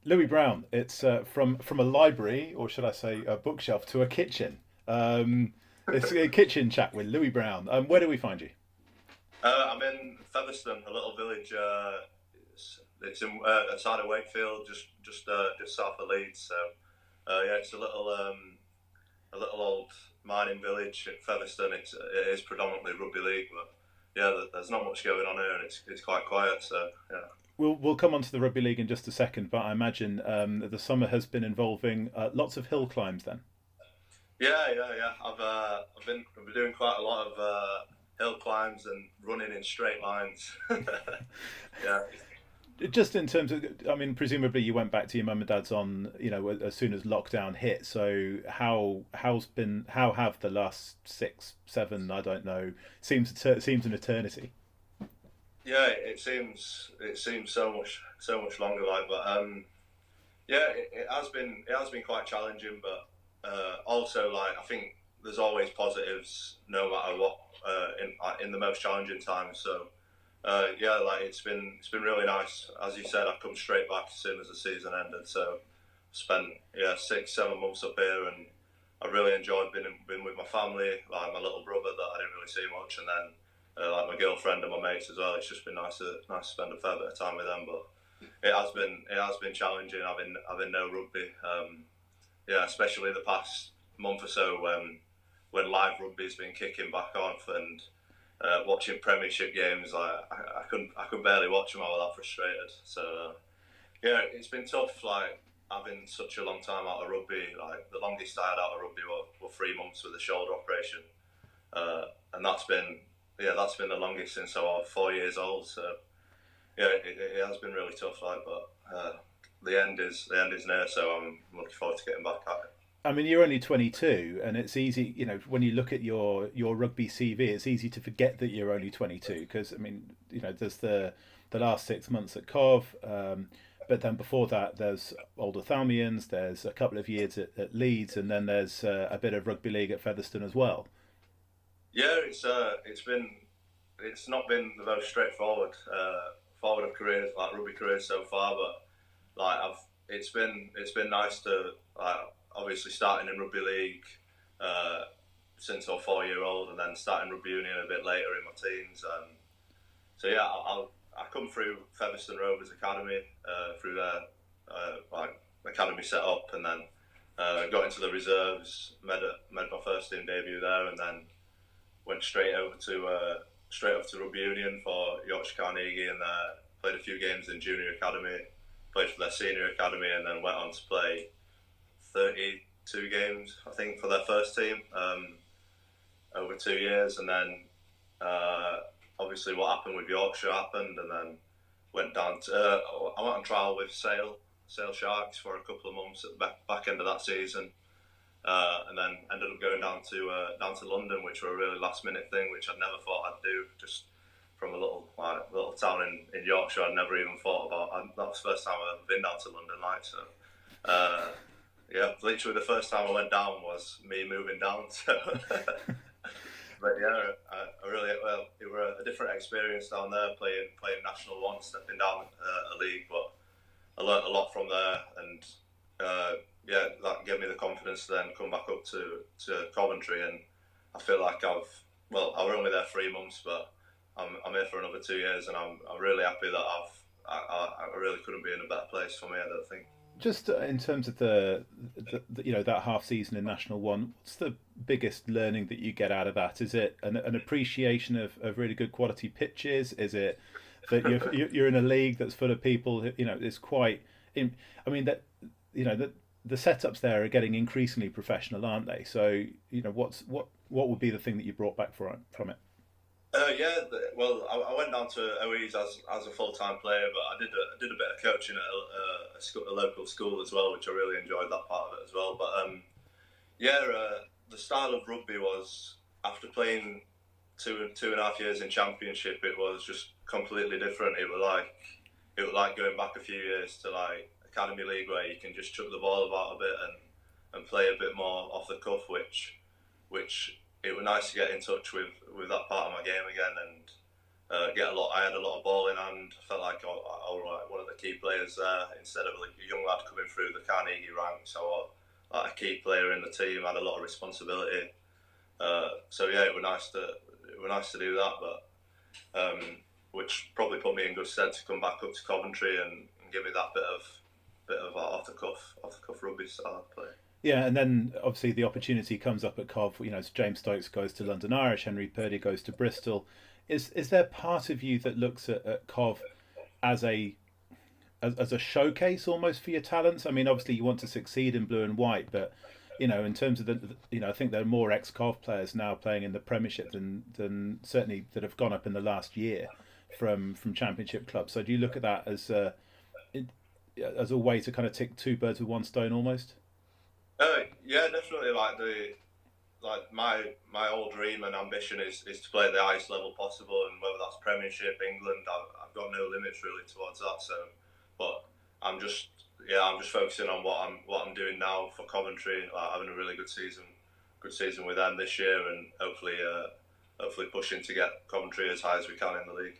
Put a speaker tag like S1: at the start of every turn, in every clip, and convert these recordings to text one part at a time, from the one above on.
S1: Louis Brown. It's from a library, or should I say, a bookshelf, to a kitchen. Um, it's a kitchen chat with Louis Brown. Where do we find you?
S2: I'm in Featherstone, a little village. It's in outside of Wakefield, just south of Leeds. So yeah, it's a little old mining village at Featherstone. It is predominantly rugby league, but yeah, there's not much going on here, and it's quite quiet. So yeah.
S1: We'll come on to the rugby league in just a second, but I imagine the summer has been involving lots of hill climbs. Then,
S2: Yeah. I've been doing quite a lot of hill climbs and running in straight lines. Yeah.
S1: just in terms of, I mean, presumably you went back to your mum and dad's on, as soon as lockdown hit. So how have the last 6, 7, I don't know, seems an eternity.
S2: Yeah, it seems so much longer like, but yeah, it has been quite challenging, but also like I think there's always positives no matter what in the most challenging times. So yeah, like it's been really nice. As you said, I come straight back as soon as the season ended. So spent 6 7 months up here, and I really enjoyed being with my family, like my little brother that I didn't really see much, and then like my girlfriend and my mates as well. It's just been nice to spend a fair bit of time with them, but it has been challenging having no rugby. Yeah, especially the past month or so when live rugby's been kicking back off and watching Premiership games. I could barely watch them. I was that frustrated. So yeah, it's been tough. Like having such a long time out of rugby. Like the longest I had out of rugby were 3 months with a shoulder operation, and that's been the longest since I was 4 years old. So yeah, it has been really tough. Like, but the end is near. So I'm looking forward to getting back at it.
S1: I mean, you're only 22, and it's easy, when you look at your rugby CV, it's easy to forget that you're only 22 because, I mean, there's the last 6 months at Cov, but then before that, there's Older Thalmians, there's a couple of years at Leeds, and then there's a bit of rugby league at Featherstone as well.
S2: Yeah, it's not been the most straightforward forward of careers like rugby careers so far, but like I've it's been nice to like obviously starting in rugby league uh, since I was 4 year old, and then starting rugby union a bit later in my teens. So yeah, I come through Featherstone Rovers Academy through their like academy set up, and then got into the reserves, made my first team debut there, and then went straight over to rugby union for Yorkshire Carnegie, and played a few games in junior academy, played for their senior academy, and then went on to play 32 games I think for their first team over 2 years, and then uh, obviously what happened with Yorkshire happened, and then went down to I went on trial with Sale Sharks for a couple of months at the back end of that season, and then ended up going down to London, which were a really last minute thing, which I never thought I'd do. Just from a little town in Yorkshire, I'd never even thought about. That was the first time I've ever been down to London, like so. Uh, yeah, literally the first time I went down was me moving down. So, but yeah, I really well, it was a different experience down there playing National One, stepping down a league, but I learnt a lot from there, and uh, yeah, that gave me the confidence to then come back up to Coventry, and I feel like I was only there 3 months, but I'm here for another 2 years, and I'm really happy that I really couldn't be in a better place for me. I don't think.
S1: Just in terms of that half season in National One, what's the biggest learning that you get out of that? Is it an appreciation of really good quality pitches? Is it that you're in a league that's full of people who, is quite in, I mean that that the setups there are getting increasingly professional, aren't they? So what would be the thing that you brought back from it?
S2: Yeah, well, I went down to OE's as a full time player, but I did a bit of coaching at a local school as well, which I really enjoyed that part of it as well. But yeah, the style of rugby was after playing 2.5 years in championship, it was just completely different. It was like going back a few years to like academy league where you can just chuck the ball about a bit and play a bit more off the cuff, which it was nice to get in touch with that part of my game again, and I had a lot of ball in hand. I felt like I was like one of the key players there instead of like a young lad coming through the Carnegie ranks. So like a key player in the team, had a lot of responsibility. So yeah, it was nice to do that, but which probably put me in good stead to come back up to Coventry and give me that bit of off the cuff rugby style play.
S1: Yeah, and then obviously the opportunity comes up at Cov. You know, James Stokes goes to London Irish, Henry Purdy goes to Bristol. Is there part of you that looks at Cov as as a showcase almost for your talents? I mean, obviously you want to succeed in blue and white, but you know, in terms of I think there are more ex-Cov players now playing in the Premiership than certainly that have gone up in the last year from Championship clubs. So do you look at that as a way to kind of take two birds with one stone almost?
S2: Yeah, definitely. Like my whole dream and ambition is to play at the highest level possible, and whether that's Premiership, England, I've got no limits really towards that. So, but I'm just I'm just focusing on what I'm doing now for Coventry, like having a really good season with them this year, and hopefully pushing to get Coventry as high as we can in the league.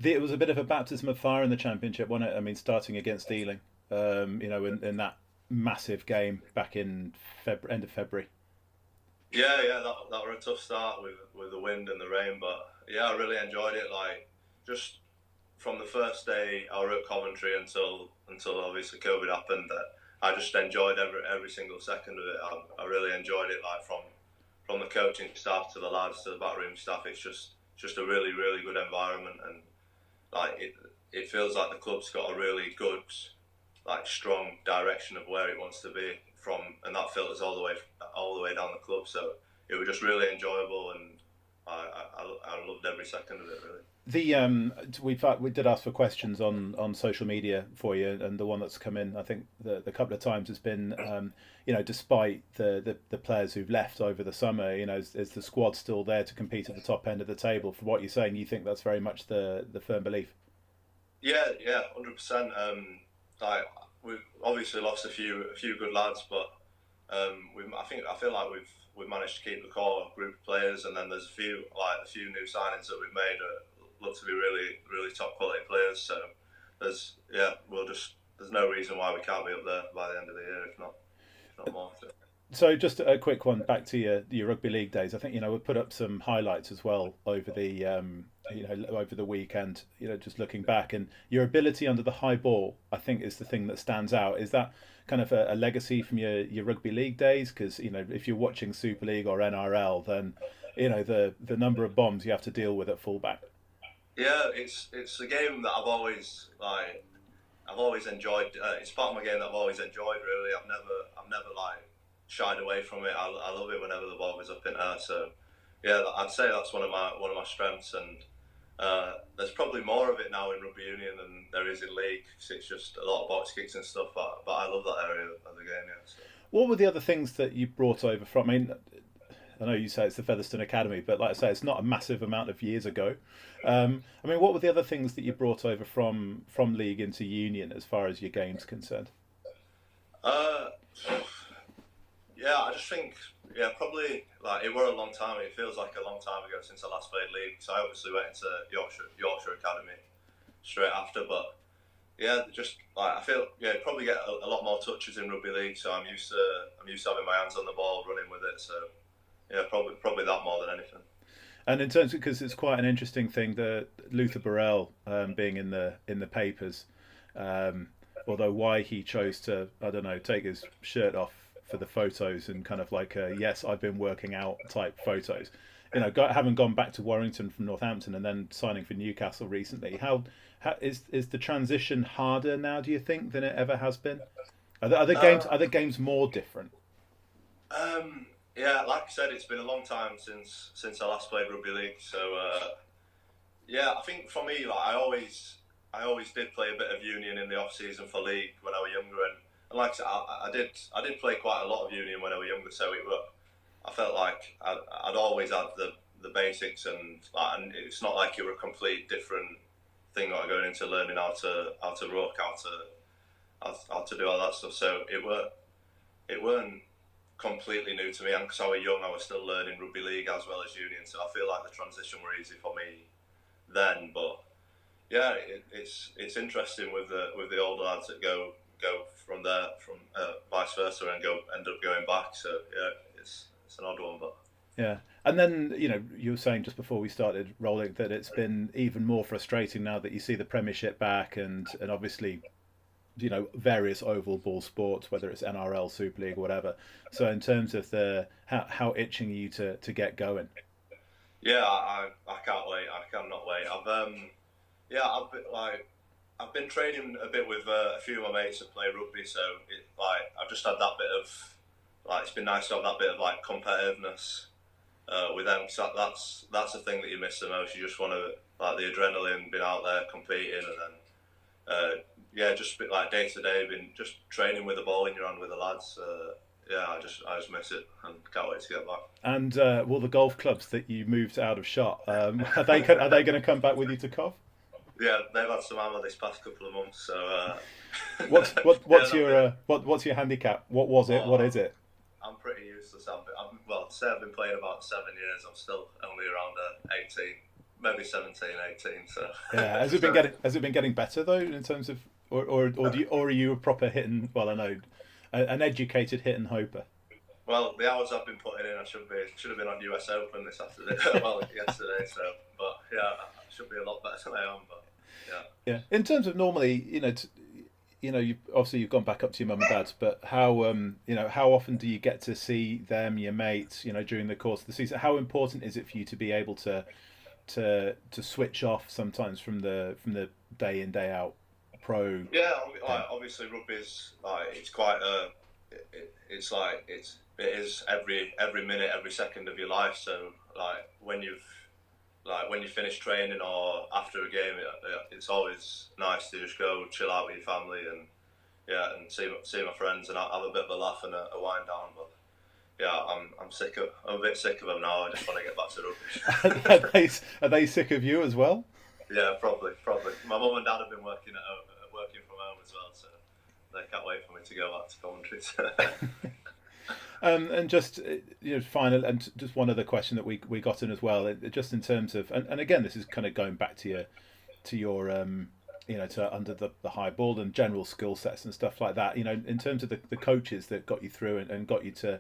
S1: It was a bit of a baptism of fire in the Championship, wasn't it? I mean, starting against Ealing, in that massive game back in end of February.
S2: Yeah, that was a tough start with the wind and the rain, but yeah, I really enjoyed it. Like just from the first day I was at Coventry until obviously COVID happened, I just enjoyed every single second of it. I really enjoyed it. Like from the coaching staff to the lads to the backroom staff, it's just a really good environment, and like it feels like the club's got a really good, like strong direction of where it wants to be from, and that filters all the way down the club. So it was just really enjoyable, and I loved every second of it really.
S1: We did ask for questions on social media for you, and the one that's come in, I think the couple of times has been, despite the players who've left over the summer, is the squad still there to compete at the top end of the table? From what you're saying, you think that's very much the firm belief.
S2: Yeah, 100%. Like we've obviously lost a few good lads, but I feel like we've managed to keep the core group of players, and then there's a few new signings that we've made look to be really top quality players. So there's no reason why we can't be up there by the end of the year, if not more.
S1: So just a quick one back to your rugby league days. I think we put up some highlights as well over the over the weekend. Just looking back, and your ability under the high ball, I think, is the thing that stands out. Is that kind of a legacy from your rugby league days? Because if you're watching Super League or NRL, then the number of bombs you have to deal with at fullback.
S2: Yeah, it's a game that I've always enjoyed. It's part of my game that I've always enjoyed. Really, I've never like shied away from it. I love it whenever the ball is up in air. So yeah, I'd say that's one of my strengths, and there's probably more of it now in rugby union than there is in league. Cause it's just a lot of box kicks and stuff, but I love that area of the game. Yeah. So.
S1: What were the other things that you brought over from? I mean, I know you say it's the Featherstone Academy, but like I say, it's not a massive amount of years ago. I mean, what were the other things that you brought over from league into union as far as your game's concerned?
S2: Yeah, I just think probably like it were a long time. It feels like a long time ago since I last played league. So I obviously went into Yorkshire Academy straight after, but yeah, just like I feel probably get a lot more touches in rugby league. So I'm used to having my hands on the ball, running with it. So yeah, probably that more than anything.
S1: And in terms of, because it's quite an interesting thing, the Luther Burrell being in the papers, although why he chose to, I don't know, take his shirt off for the photos and kind of like yes, I've been working out type photos. Having gone back to Warrington from Northampton and then signing for Newcastle recently, how is the transition harder now, do you think, than it ever has been? Are the games more different?
S2: Yeah, like I said, it's been a long time since I last played rugby league. So I think for me, like I always did play a bit of union in the off season for league when I was younger, and like I said, I did play quite a lot of union when I was younger. So I felt like I'd always had the basics, and it's not like it were a complete different thing like going into learning how to rock, how to do all that stuff. So it weren't completely new to me, and because I was young, I was still learning rugby league as well as union. So I feel like the transition were easy for me then. But yeah, it's interesting with the older lads that go from there, from vice versa, and end up going back. So yeah, it's an odd one, but
S1: Yeah. And then, you were saying just before we started rolling that it's been even more frustrating now that you see the Premiership back and obviously, various oval ball sports, whether it's NRL, Super League, whatever. So in terms of the how itching are you to get going?
S2: yeah, I can't wait. I cannot wait. I've been training a bit with a few of my mates that play rugby, so I've just had that bit of it's been nice to have that bit of competitiveness with them. So that's the thing that you miss the most. You just want to the adrenaline, being out there competing, and then just day to day, been just training with the ball in your hand with the lads. I just miss it and can't wait to get back.
S1: And will the golf clubs that you moved out of shot are they going to come back with you to Cov?
S2: Yeah, they've had some hammer this past couple of months. So
S1: what's your handicap? What was it? What is it?
S2: I'm pretty useless. I've been playing about 7 years. I'm still only around 18, maybe 17, 18. So
S1: yeah, has it been getting better though in terms of or are you a proper hitting? Well, I know an educated hit and hoper.
S2: Well, the hours I've been putting in, I should have been on US Open this afternoon. Yesterday. So, but yeah, I should be a lot better than I am. But
S1: yeah. In terms of normally, you've gone back up to your mum and dad's, but how often do you get to see them, your mates, during the course of the season? How important is it for you to be able to switch off sometimes from the day in day out pro?
S2: Yeah, obviously rugby's it's quite it is every minute, every second of your life. So when you finish training or after a game, it's always nice to just go chill out with your family and see my friends and have a bit of a laugh and a wind down. But yeah, I'm a bit sick of them now. I just want to get back to rugby.
S1: Are they sick of you as well?
S2: Yeah, probably. My mum and dad have been working from home as well, so they can't wait for me to go back to Coventry.
S1: And just final, and just one other question that we got in as well, just in terms of, and again, this is kind of going back to your to under the high ball and general skill sets and stuff like that. In terms of the coaches that got you through and got you to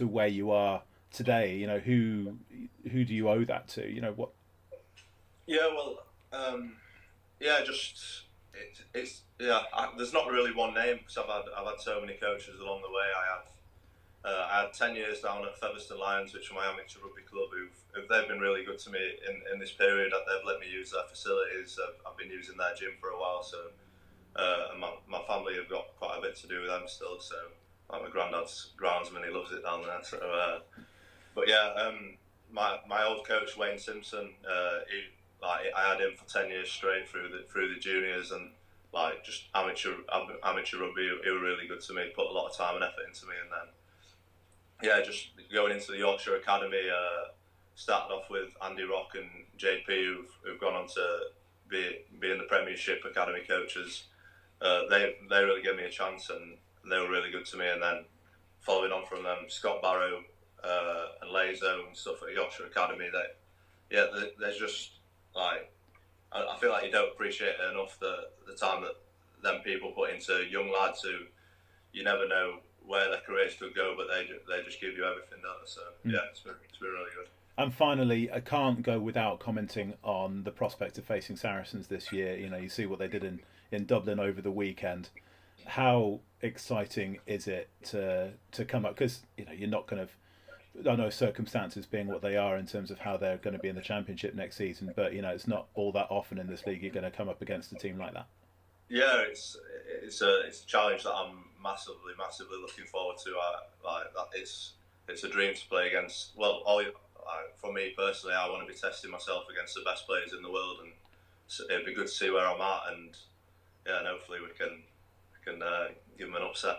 S1: where you are today. Who do you owe that to? What?
S2: Yeah, well, there's not really one name because I've had so many coaches along the way. I had 10 years down at Featherstone Lions, which are my amateur rugby club, they've been really good to me in this period. They've let me use their facilities. I've been using their gym for a while, so and my family have got quite a bit to do with them still. So my granddad's groundsman, he loves it down there. So, but yeah, my old coach Wayne Simpson, I had him for 10 years straight through the juniors and just amateur rugby. He was really good to me. Put a lot of time and effort into me, and then. Yeah, just going into the Yorkshire Academy, started off with Andy Rock and JP, who've gone on to be in the Premiership Academy coaches. They really gave me a chance, and they were really good to me. And then following on from them, Scott Barrow and Lazo and stuff at Yorkshire Academy. There's just I feel like you don't appreciate it enough the time that them people put into young lads who you never know where their careers could go, but they just give you everything, don't they? So yeah, it's been really good.
S1: And finally, I can't go without commenting on the prospect of facing Saracens this year. You see what they did in Dublin over the weekend. How exciting is it to come up? Because you're not going to. I know circumstances being what they are in terms of how they're going to be in the Championship next season, but it's not all that often in this league you're going to come up against a team like that.
S2: Yeah, it's a challenge that I'm massively looking forward to. It's a dream to play against. Well, for me personally, I want to be testing myself against the best players in the world, and it'd be good to see where I'm at, and hopefully we can give them an upset.